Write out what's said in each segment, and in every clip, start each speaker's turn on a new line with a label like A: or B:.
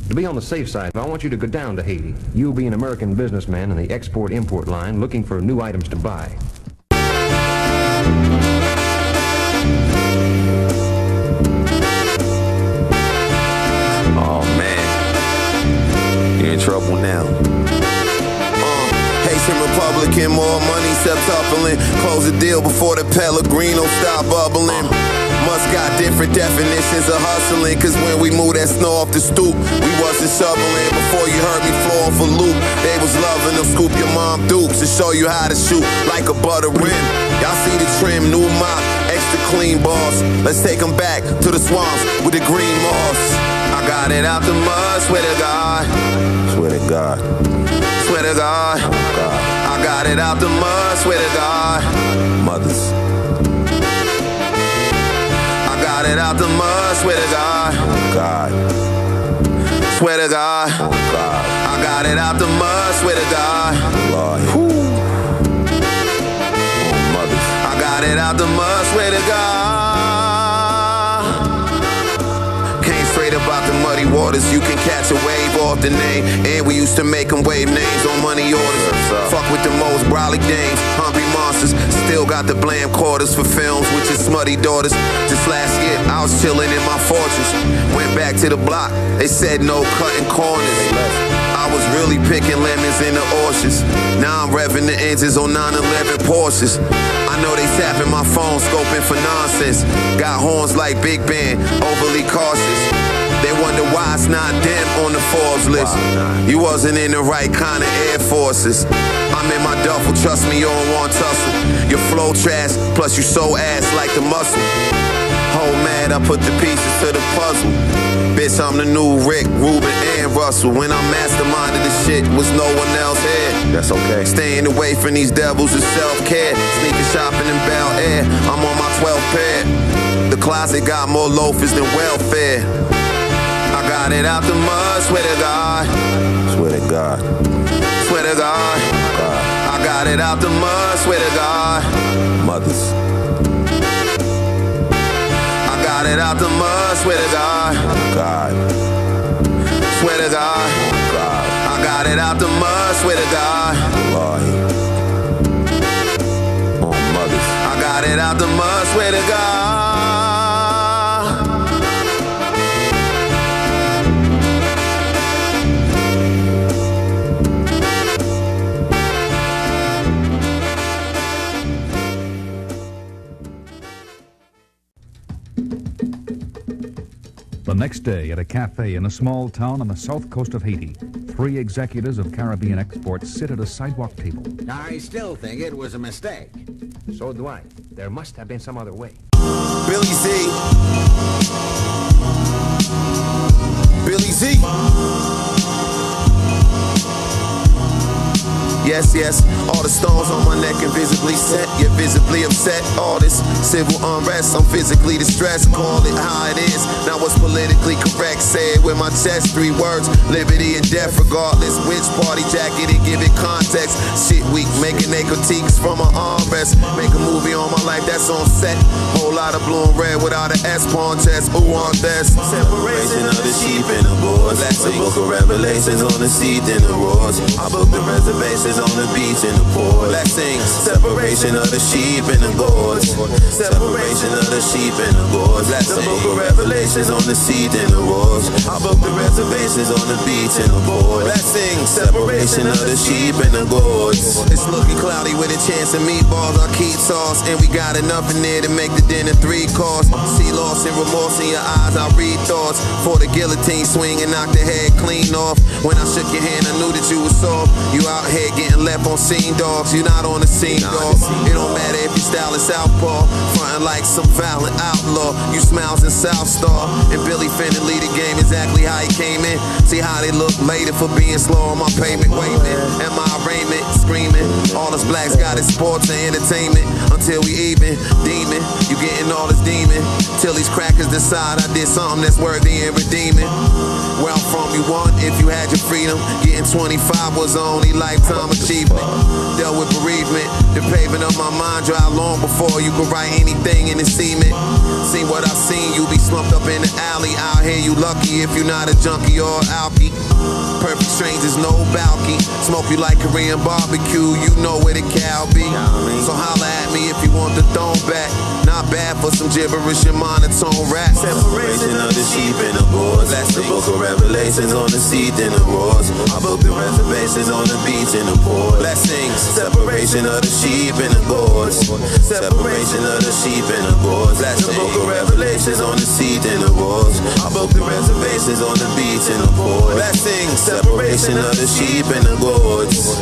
A: To be on the safe side, I want you to go down to Haiti. You'll be an American businessman in the export-import line looking for new items to buy.
B: Oh, man. You're in trouble now. Haitian Republican, more money, septuppling. Close the deal before the Pellegrino stop bubbling. Must got different definitions of hustling, cause when we moved that snow off the stoop, we wasn't shoveling. Before you heard me flowing for loop, they was loving to scoop your mom dukes and show you how to shoot like a butter rim. Y'all see the trim, new mop, extra clean boss. Let's take them back to the swamps with the green moss. I got it out the mud, swear to God. Swear to God. Swear to God. I got it out the mud, swear to God. Mothers. Got it out the mud, swear to God. God. Swear to God. Oh, God. I got it out the mud, swear to God. Lord. Oh, mothers. I got it out the mud, swear to God. Came straight about the muddy waters. You can catch a wave off the name. And we used to make them wave names on money orders. Fuck with the most brolic dames, hungry monsters. Still got the bland quarters for films with your smutty daughters. Just last year, I was chilling in my fortress. Went back to the block, they said no cutting corners. I was really picking lemons in the orchards. Now I'm revving the engines on 911 Porsches. I know they tapping my phone, scoping for nonsense. Got horns like Big Ben, overly cautious. They wonder why it's not them on the Forbes list. You wasn't in the right kind of Air Forces. I'm in my duffel, trust me, you don't want tussle. Your flow trash, plus you so ass like the muscle. Whole mad, I put the pieces to the puzzle. Bitch, I'm the new Rick, Ruben, and Russell. When I masterminded the shit, was no one else here. That's okay. Staying away from these devils is self-care. Sneaker shopping in Bel Air, I'm on my 12th pair. The closet got more loafers than welfare. I got it out the mud, swear to God. Swear to God. Swear to God. I got it out the mud, swear to God. Mothers. I got it out the mud, swear to God. God. Swear to God. I got it out the mud, swear to God. Lord. Oh, mothers. I got it out the mud, swear to God.
C: The next day, at a cafe in a small town on the south coast of Haiti, 3 executives of Caribbean exports sit at a sidewalk table.
D: I still think it was a mistake.
A: So do I. There must have been some other way.
B: Billy Z. Billy Z. Yes, yes, all the stones on my neck invisibly set. You're visibly upset, all this civil unrest. I'm physically distressed, call it how it is. Now what's politically correct, say it with my chest. 3 words, liberty and death, regardless which party jacket and give it context. Shit weak, making their critiques from an armrest. Make a movie on my life that's on set. Whole lot of blue and red without an S-pawn test. Who on this? Separation of the sheep and the boys. That's the book of Revelations on the seat and the roars. I booked the reservations on the beach in the port. Let's sing separation of the sheep and the goats. Separation of the sheep and the goats. Let's sing the book of Revelations on the seat and the roars. I booked the reservations on the beach in the port. Let's sing separation of the sheep and the goats. It's looking cloudy with a chance of meatballs. I keep sauce and we got enough in there to make the dinner 3 course. See loss and remorse in your eyes. I read thoughts for the guillotine swing and knock the head clean off. When I shook your hand, I knew that you was soft. You out here getting left on scene, dogs. You not on the scene, dog. It don't matter if your style is southpaw, frontin' like some violent outlaw. You smiles in South Star, and Billy Finnan lead the game exactly how he came in. See how they look later for being slow on my payment. Waiting, and my arraignment, screaming. All us blacks got is sports and entertainment. Until we even, demon, you getting all this demon. Till these crackers decide I did something that's worthy and redeeming. Where I'm from, you 41 if you had your freedom. Getting 25 was the only lifetime achievement. Dealt with bereavement, the pavement of my mind dry long before you could write anything in the cement. Seen what I've seen, you be slumped up in the alley. Out here you lucky if you not a junkie or alky. Perfect strangers, no balky. Smoke you like Korean barbecue, you know where the cow be. So holla at me if you want the throne back. Not bad for some gibberish and monotone rap.
E: Separation of the sheep and the goats. That's the book of Revelations on the seat and the roars. I booked the reservations on the beach and the port.
B: Blessings.
E: Separation of the sheep and the goats. Separation of the sheep and the goats. That's the book of Revelations on the seat and the roars. I booked the reservations on the beach and the port.
B: Blessings.
E: Separation of the sheep and the goats.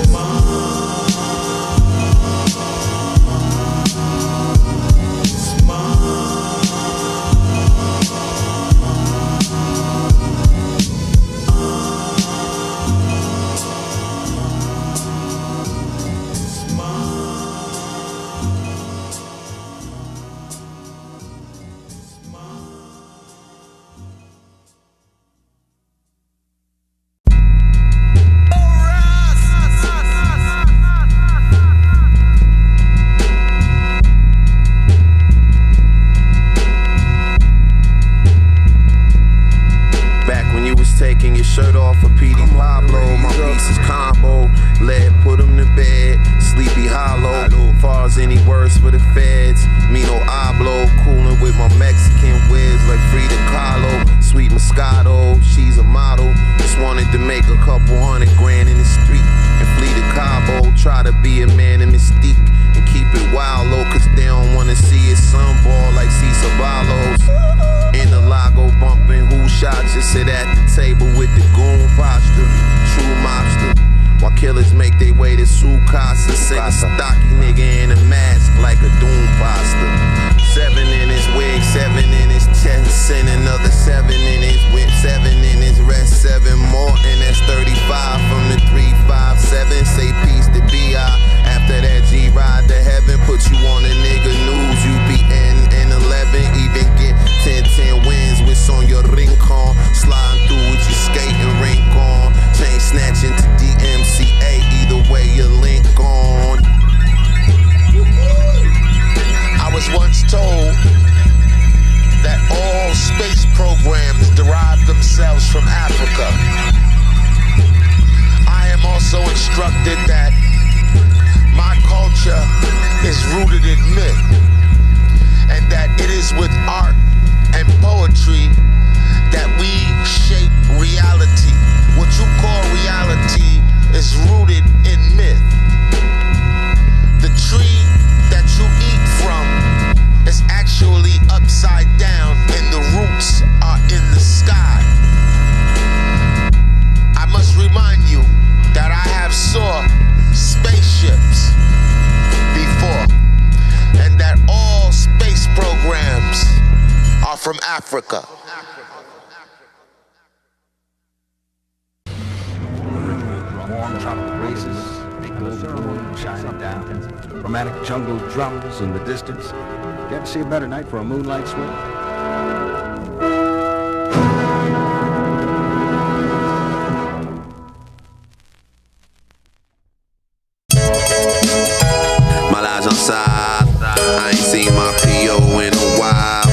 B: Shirt off for P.D. Pablo, my pieces combo. Lead, put him to bed, Sleepy Hollow. Far as any worse for the feds, me no hablo. Coolin' with my Mexican whiz like Frida Kahlo. Sweet Moscato, she's a model. Just wanted to make a couple $100 grand in the street and flee to Cabo. Try to be a man in mystique and keep it wild low, cause they don't wanna see his son ball like Cesar Balos. In the Lago bumping, who shot you? Sit at the table with the goon posture. True mobster. While killers make their way to Sukasa. Send a stocky nigga in a mask like a doom pasta. 7 in his wig, 7 in his chest. Send another 7 in his whip, 7 in his rest. 7 more, and that's 35 from the 357. Say peace to B.I. After that G ride to heaven, put you on the nigga news. You be in 11, even get 10 wins with on your rincon. Sliding through with your skating rink on. Chain snatching to DMCA, either way you link on.
F: I was once told that all space programs derive themselves from Africa. I am also instructed that my culture is rooted in myth, and that it is with art and poetry that we shape reality. What you call reality is rooted in myth. The tree that you eat from is actually upside down and the roots are in the sky. I must remind you that I have saw spaceships before, and that all space programs are from Africa.
A: Warm tropical breezes, big glowing moon shining down, romantic jungle drums in the distance. You ever see a better night for a moonlight swim?
B: My Lajan Sal, I ain't seen my P.O. in a while.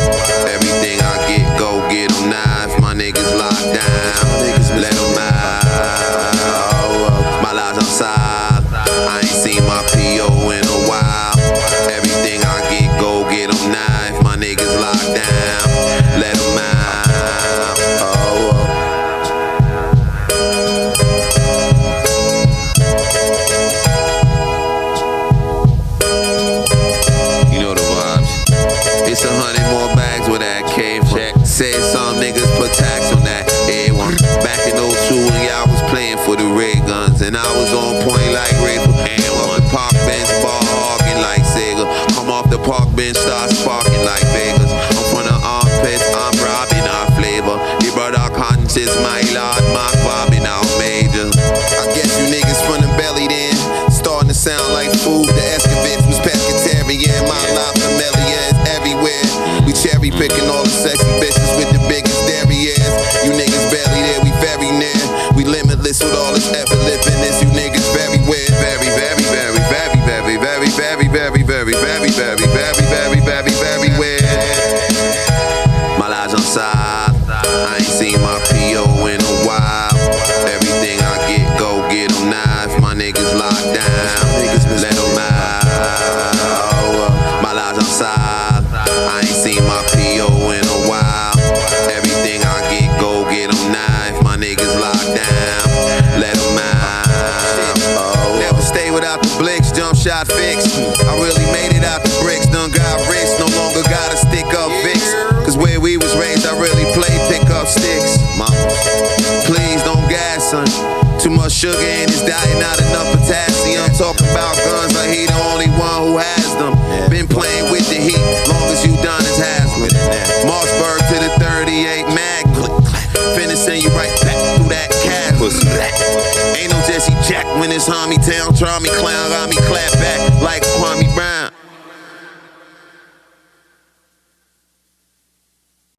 B: Everything I get, go get them knives. My niggas locked down, let them out. My Lajan Sal, I ain't seen my P.O. in a while. Everything I get, go get them knives. My niggas locked down, let them out. It's 100 more bags with that cave check. Said some niggas put tax on that A1. Back in 02 when y'all was playing for the ray guns, and I was on point like Ray for A1. Park bench, ball hogging like Sega. Come off the park bench, start sparking like Vegas. I'm from the armpits, I'm robbing our flavor. The brother conscious, my lord, Mark bobbing out major. I guess you niggas from the belly then, starting to sound like food. The Escovitch was pescatarian, my life familiar is everywhere. We cherry picking all the sexy bitches with the biggest derrieres. You niggas barely there, we very near. down, let them out. Never stay without the blicks, jump shot fix. I really made it out the bricks, done got rich, no longer gotta stick up Vicks. Cause where we was raised, I really played pick up sticks. Mama, please don't gas, son. Too much sugar in his diet, not enough potassium. Talking about guns like he the only one who has them. Been playing with the heat, long as you done as Haslam. Mossberg to the 38 mag. Finna send you right back through that chasm. Ain't no Jesse Jack when it's homie town. Try me clown, got me clap back like Kwame Brown.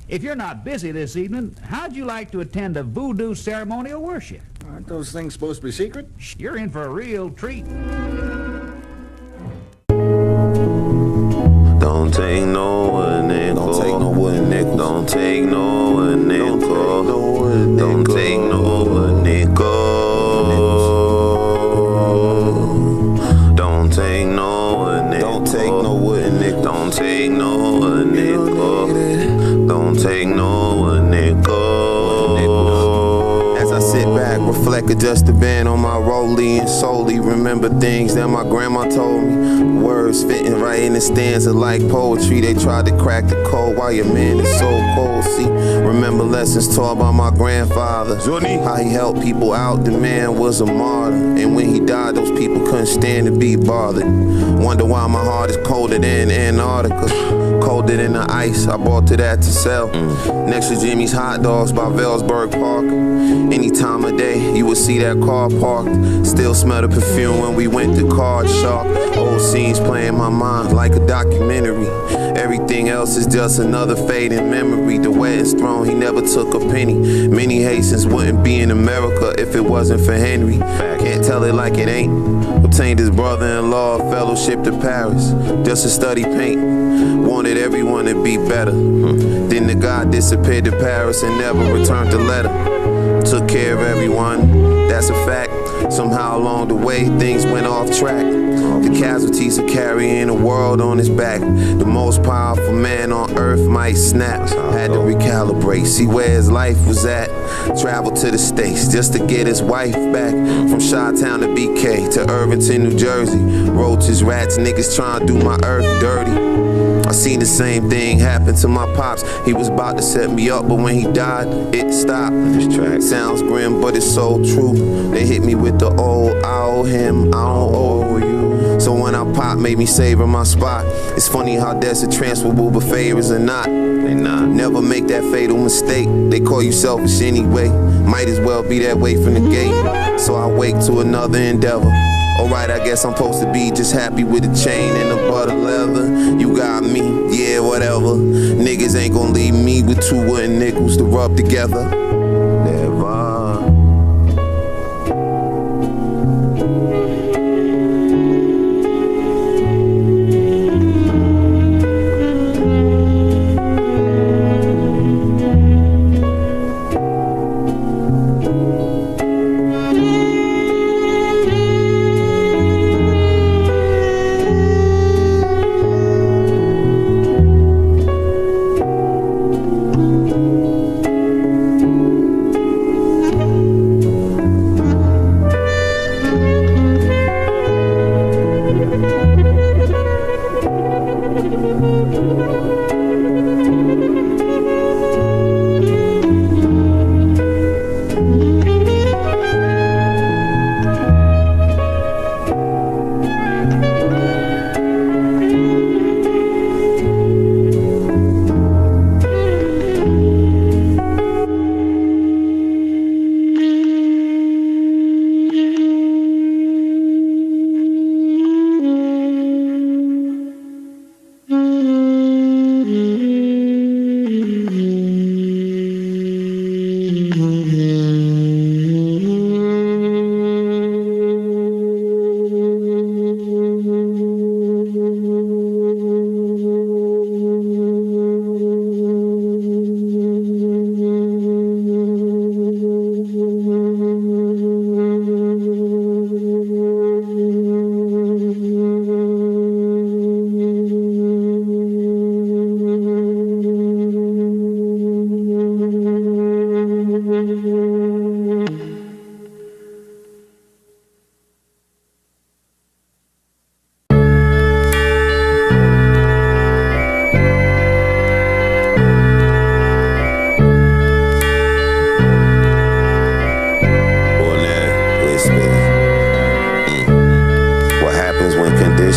G: If you're not busy this evening, how'd you like to attend a voodoo ceremonial worship?
A: Aren't those things supposed to be secret?
G: You're in for a real treat.
E: Don't take no nickel.
B: Don't take no wooden nickel.
E: Don't take no nickel. Don't take no nickel. Don't take no nickel.
B: Don't take no wooden nickel.
E: Don't take no nickel. Don't take no nickel.
B: As I sit back, reflect, adjust the band on my rollie and solely remember things that my grandma told me. Words fitting right in the stanza like poetry. They tried to crack the code while your man is so cold. See, remember lessons taught by my grandfather. How he helped people out, the man was a martyr. And when he died, those people couldn't stand to be bothered. Wonder why my heart is colder than Antarctica. Colder than the ice, I bought to that to sell. Next to Jimmy's Hot Dogs by Velsburg Park. Any time of day, you would see that car parked. Still smell the perfume when we went to Card Shark. Old scenes play in my mind like a documentary. Everything else is just another fading memory. The wedding's thrown, he never took a penny. Many Haitians wouldn't be in America if it wasn't for Henry. Can't tell it like it ain't. Obtained his brother-in-law a fellowship to Paris just to study paint. Wanted everyone to be better. Then the guy disappeared to Paris and never returned the letter. Took care of everyone, that's a fact. Somehow along the way things went off track. The casualties of carrying the world on his back. The most powerful man on earth might snap. Had to recalibrate, see where his life was at. Traveled to the States just to get his wife back. From Chi-Town to BK to Irvington, New Jersey. Roaches, rats, niggas trying to do my earth dirty. I seen the same thing happen to my pops. He was about to set me up, but when he died, it stopped. This track sounds grim, but it's so true. They hit me with the old, I owe him, I don't owe you. So when I pop, made me savor my spot. It's funny how debts are transferable, but favors are not. They not. Never make that fatal mistake. They call you selfish anyway. Might as well be that way from the gate. So I wake to another endeavor. Alright, I guess I'm supposed to be just happy with the chain and the butter leather. You got me, yeah, whatever. Niggas ain't gon' leave me with two wooden nickels to rub together. Never.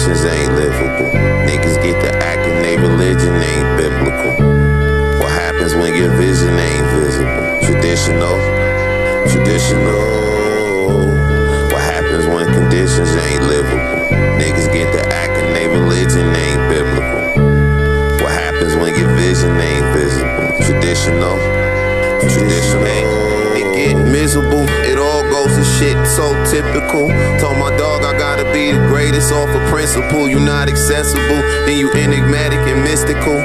E: conditions ain't livable. Niggas get to acting, they religion ain't biblical. What happens when your vision ain't visible? Traditional. What happens when conditions ain't livable? Niggas get to acting, they religion ain't biblical. What happens when your vision ain't visible? Traditional. It get miserable, it all goes to shit, so typical. Told my dog I gotta be the greatest off of principle. You not accessible, then you enigmatic and mystical.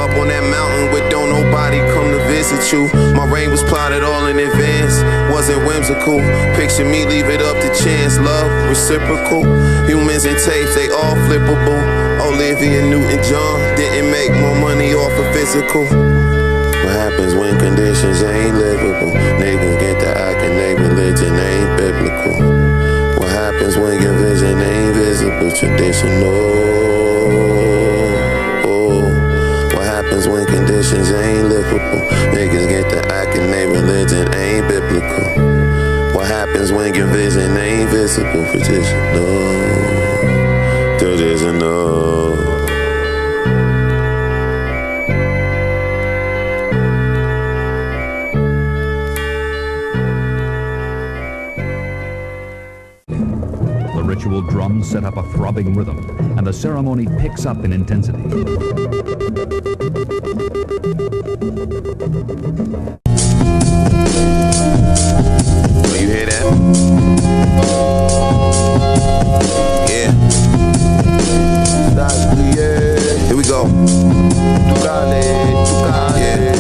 E: Up on that mountain where don't nobody come to visit you. My reign was plotted all in advance, wasn't whimsical. Picture me, leave it up to chance, love, reciprocal. Humans and tapes, they all flippable. Olivia Newton-John didn't make more money off of physical. What happens when conditions ain't livable? Niggas get to acting, they religion ain't biblical. What happens when your vision ain't visible? Traditional. What happens when conditions ain't livable? Niggas get to acting, they religion ain't biblical. What happens when your vision ain't visible? Traditional.
C: Ritual drums set up a throbbing rhythm, and the ceremony picks up in intensity.
E: Do you hear that? Yeah. Here we go. Yeah.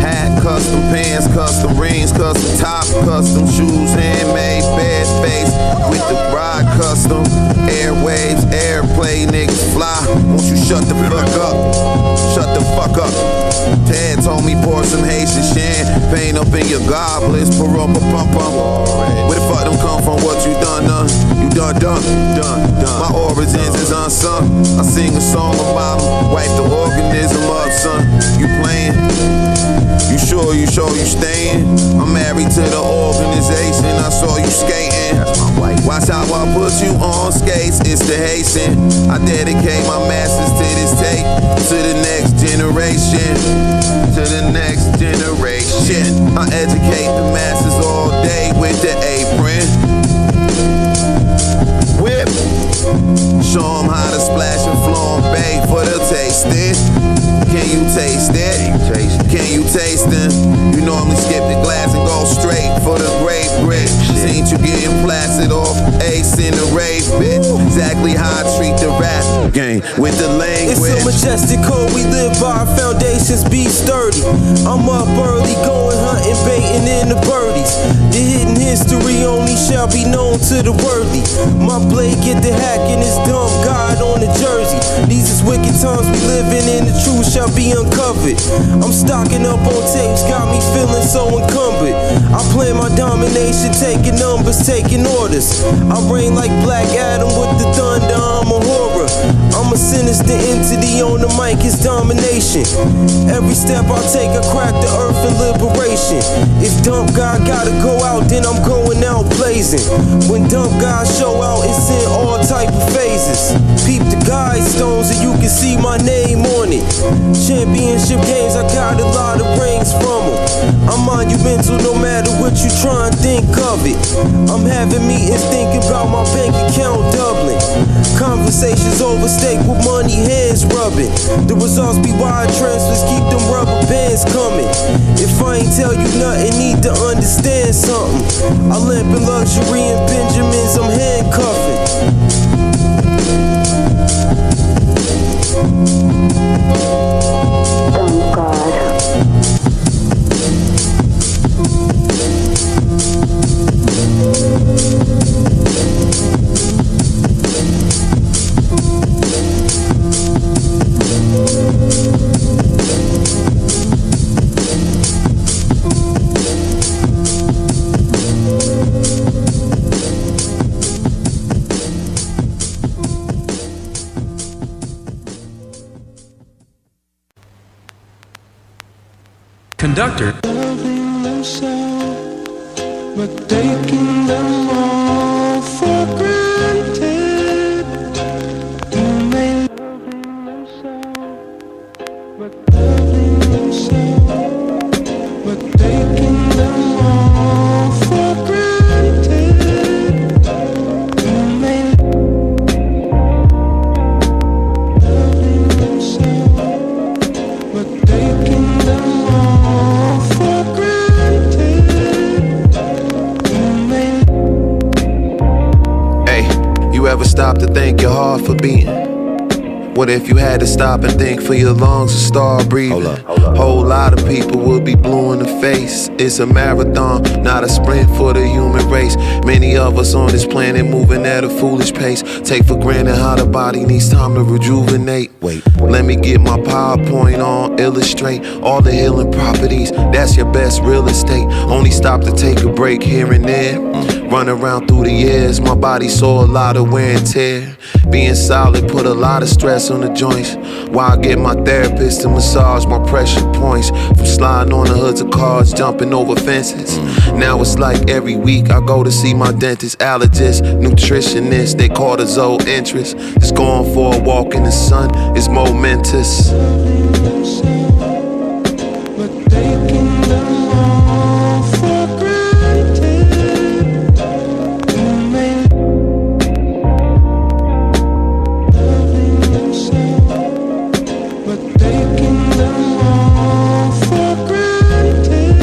E: Hat, custom pants, custom rings, custom top, custom shoes, handmade, bad face. With the ride custom, airwaves, airplane, niggas fly. Won't you shut the fuck up? Shut the fuck up. Ted told me pour some Haitian champagne up in your goblets. Pour up a pump. Where the fuck them come from? What you done? You done. My origins is unsung. I sing a song about them. Wipe the organism up, son. You playing? You sure you staying? I'm married to the organization. I saw you skating. Watch how I put you on skates. It's the Haitian. I dedicate my masters to this tape. To the next generation. I educate the masses all day with the apron. Whip. Show them how to splash and flow and bake for the tasting. Can you taste it? Can you taste it? You normally skip the glass and go straight for the grape grit. Seen you getting blasted off Ace in the rave, bitch. Exactly how I treat the rap game with the language.
H: It's a majestic code we live by. Foundations be sturdy. I'm up early, going hunting, baiting in the birdies. The hidden history only shall be known to the worthy. My blade get the hacking, it's dumb God on the jersey. These is wicked times we living in, the truth shall be uncovered. I'm stocking up on tapes, got me feeling so encumbered. I play my domination, taking numbers, taking orders. I reign like Black Adam with the thunder, I'm a horror. I'm a sinister entity on the mic, it's domination. Every step I take, I crack the earth in liberation. If Dump God gotta go out, then I'm going out blazing. When Dump God show out, it's in all type of phases. Peep the guide stones and you can see my name on it. Championship games, I got a lot of rings from them. I'm monumental no matter what you try and think of it. I'm having meetings thinking about my bank account doubling. Conversations over steak with money hands rubbing. The results be wire transfers, keep them rubber bands coming. If I ain't tell you nothing, need to understand something. I limp in luxury and Benjamins, I'm handcuffing.
I: Oh God.
J: Conductor.
K: Loving themselves, but taking them all for granted.
B: never stop to thank your heart for beating? What if you had to stop and think for your lungs to start breathing? Whole lot of people would be blue in the face. It's a marathon, not a sprint for the human race. Many of us on this planet moving at a foolish pace. Take for granted how the body needs time to rejuvenate. Wait, let me get my PowerPoint on, illustrate all the healing properties. That's your best real estate. Only stop to take a break here and there. Run around through the years, my body saw a lot of wear and tear. Being solid put a lot of stress on the joints. While I get my therapist to massage my pressure points. From sliding on the hoods of cars, jumping over fences. Now it's like every week I go to see my dentist, allergist, nutritionist. They cortisol interest. Just going for a walk in the sun is momentous.
K: But taking them all for granted. You may loving themselves, but taking them all for granted.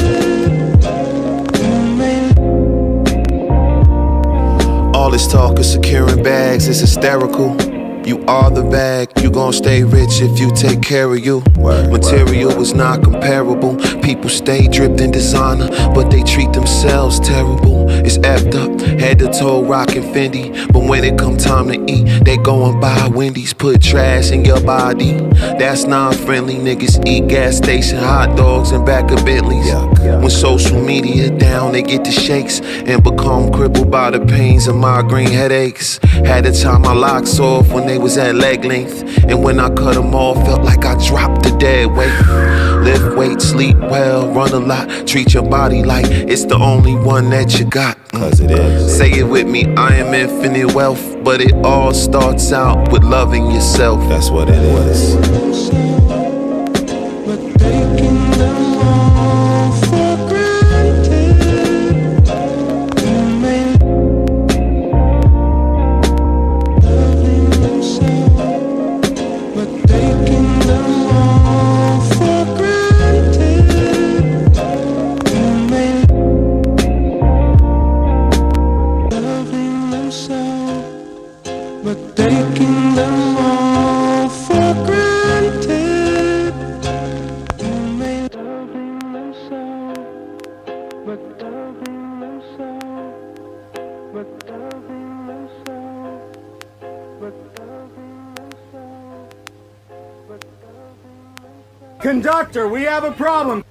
K: You may.
B: All this talk of securing bags is hysterical. You are the bag, you gon' stay rich if you take care of you. Material is not comparable. People stay dripped in designer, but they treat themselves terrible. It's effed up, head to toe rockin' Fendi. But when it come time to eat, they go and buy Wendy's. Put trash in your body, that's non-friendly. Niggas eat gas station hot dogs and back of Bentleys. When social media down, they get the shakes and become crippled by the pains of migraine headaches. Had to tie my locks off when they was at leg length, and when I cut them off, felt like I dropped a dead weight. Lift weight, sleep well, run a lot, treat your body like it's the only one that you got. Cause it is. Say it with me, I am infinite wealth, but it all starts out with loving yourself. That's what it is.
K: But taking them all for granted. You may loving themselves, but taking them all for granted. You may loving themselves, but taking them all for granted. You may loving themselves, but loving themselves, but loving themselves, but loving themselves, but loving themselves.
I: Conductor, we have a problem.